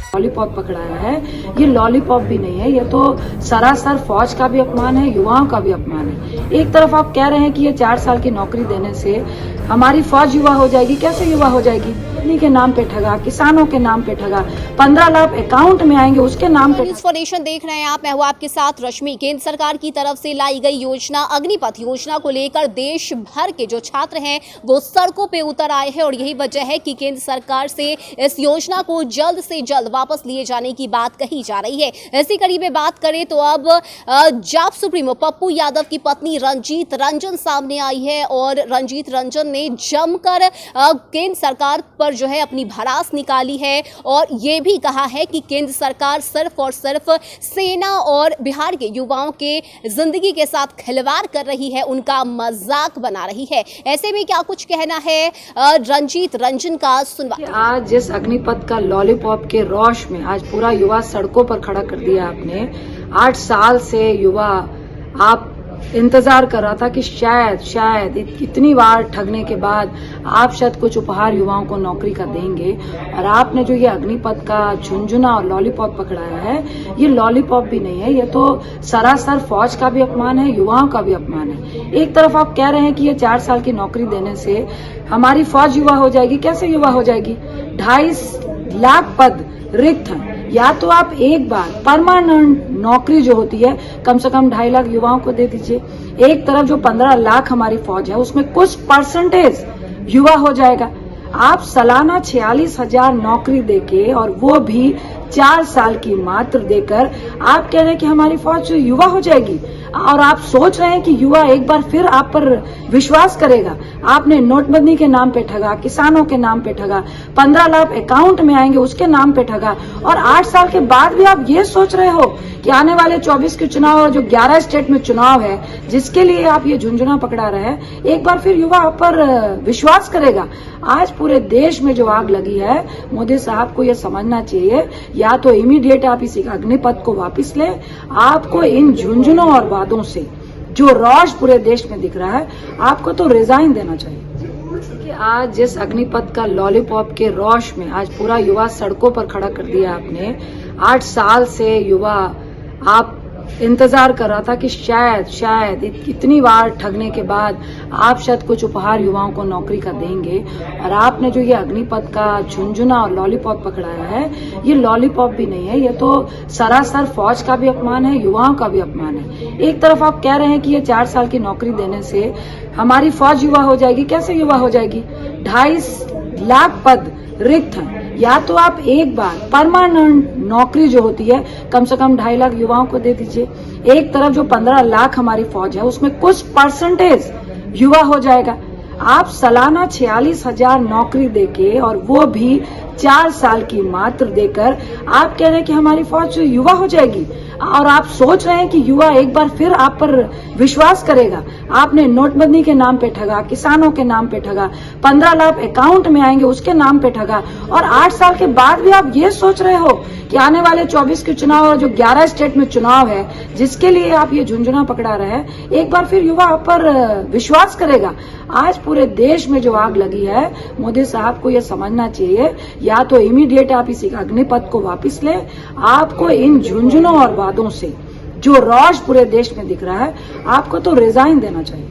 Lollipop पकड़ाया है। ये लॉलीपॉप भी नहीं है, ये तो सरासर फौज का भी अपमान है, युवाओं का भी अपमान है। एक तरफ आप कह रहे हैं कि ये 4 साल की नौकरी देने से हमारी फौज युवा हो जाएगी। कैसे युवा हो जाएगी? इन्हीं के नाम पे ठगा, किसानों के नाम पे ठगा, 15 लाख अकाउंट में आएंगे उसके नाम पे। न्यूज़ फॉर नेशन देख रहे हैं आप, मैं हूं आपके साथ रश्मि। केंद्र सरकार की तरफ से लाई गई योजना अग्निपथ योजना को लेकर देश भर के जो छात्र हैं वो सड़कों पे उतर आए हैं और यही वजह है कि केंद्र सरकार से इस योजना को जल्द से जल्द वापस लिए जाने की बात कही जा रही है। इसी कड़ी में बात करें तो अब जाप सुप्रीमो पप्पू यादव की पत्नी रंजीत रंजन सामने आई है और रंजीत रंजन ने जमकर केंद्र सरकार पर जो है अपनी भड़ास निकाली है और ये भी कहा है कि केंद्र सरकार सिर्फ और सिर्फ सेना और बिहार के युवाओं के जिंदगी के साथ खिलवाड़ कर रही है, उनका मजाक बना रही है। ऐसे में क्या कुछ कहना है रंजीत रंजन का, सुनवा। आज जिस अग्निपथ का लॉलीपॉप के रौश में आज पूरा युवा सड़कों पर खड़ा कर दिया आपने। 8 साल से युवा आप इंतजार कर रहा था कि शायद इतनी बार ठगने के बाद आप शायद कुछ उपहार युवाओं को नौकरी का देंगे, और आपने जो ये अग्निपथ का झुंझुना और लॉलीपॉप पकड़ाया है, ये लॉलीपॉप भी नहीं है, ये तो सरासर फौज का भी अपमान है, युवाओं का भी अपमान है। एक तरफ आप कह रहे हैं कि ये 4 साल की नौकरी देने से हमारी फौज युवा हो जाएगी। कैसे युवा हो जाएगी? 2.5 लाख पद रिक्त हैं। या तो आप एक बार परमानेंट नौकरी जो होती है कम से कम 2.5 लाख युवाओं को दे दीजिए। एक तरफ जो 15 लाख हमारी फौज है उसमें कुछ परसेंटेज युवा हो जाएगा। आप सालाना 46,000 नौकरी देके और वो भी 4 साल की मात्र देकर आप कह रहे हैं कि हमारी फौज युवा हो जाएगी, और आप सोच रहे हैं कि युवा एक बार फिर आप पर विश्वास करेगा। आपने नोटबंदी के नाम पे ठगा, किसानों के नाम पे ठगा, 15 लाख अकाउंट में आएंगे उसके नाम पे ठगा, और 8 साल के बाद भी आप ये सोच रहे हो कि आने वाले 24 के चुनाव और जो 11 स्टेट में चुनाव है जिसके लिए आप ये झुंझुना पकड़ा रहे हैं, एक बार फिर युवा आप पर विश्वास करेगा। आज पूरे देश में जो आग लगी है, मोदी साहब को ये समझना चाहिए, या तो इमीडिएट आप इसी अग्निपथ को वापस लें। आपको इन झुंझुनों और वादों से जो रौश पूरे देश में दिख रहा है, आपको तो रिजाइन देना चाहिए। कि आज जिस अग्निपथ का लॉलीपॉप के रौश में आज पूरा युवा सड़कों पर खड़ा कर दिया आपने। 8 साल से युवा आप इंतजार कर रहा था कि शायद इतनी बार ठगने के बाद आप शायद कुछ उपहार युवाओं को नौकरी का देंगे, और आपने जो ये अग्निपथ का झुंझुना और लॉलीपॉप पकड़ाया है, ये लॉलीपॉप भी नहीं है, ये तो सरासर फौज का भी अपमान है, युवाओं का भी अपमान है। एक तरफ आप कह रहे हैं कि ये 4 साल की नौकरी देने से हमारी फौज युवा हो जाएगी। कैसे युवा हो जाएगी? 2.5 लाख पद रिक्त हैं। या तो आप एक बार परमानेंट नौकरी जो होती है कम से कम 2.5 लाख युवाओं को दे दीजिए। एक तरफ जो 15 लाख हमारी फौज है उसमें कुछ परसेंटेज युवा हो जाएगा। आप सालाना 46,000 नौकरी देके और वो भी 4 साल की मात्र देकर आप कह रहे हैं कि हमारी फौज युवा हो जाएगी, और आप सोच रहे हैं कि युवा एक बार फिर आप पर विश्वास करेगा। आपने नोटबंदी के नाम पे ठगा, किसानों के नाम पे ठगा, 15 लाख अकाउंट में आएंगे उसके नाम पे ठगा, और 8 साल के बाद भी आप ये सोच रहे हो कि आने वाले 24 के चुनाव और जो 11 स्टेट में चुनाव है जिसके लिए आप ये झुंझुना पकड़ा रहे हैं, एक बार फिर युवा आप पर विश्वास करेगा। आज पूरे देश में जो आग लगी है, मोदी साहब को ये समझना चाहिए, या तो इमीडिएट आप इसी अग्निपथ को वापस लें। आपको इन झुंझुनों और वादों से जो रौश पूरे देश में दिख रहा है, आपको तो रिजाइन देना चाहिए।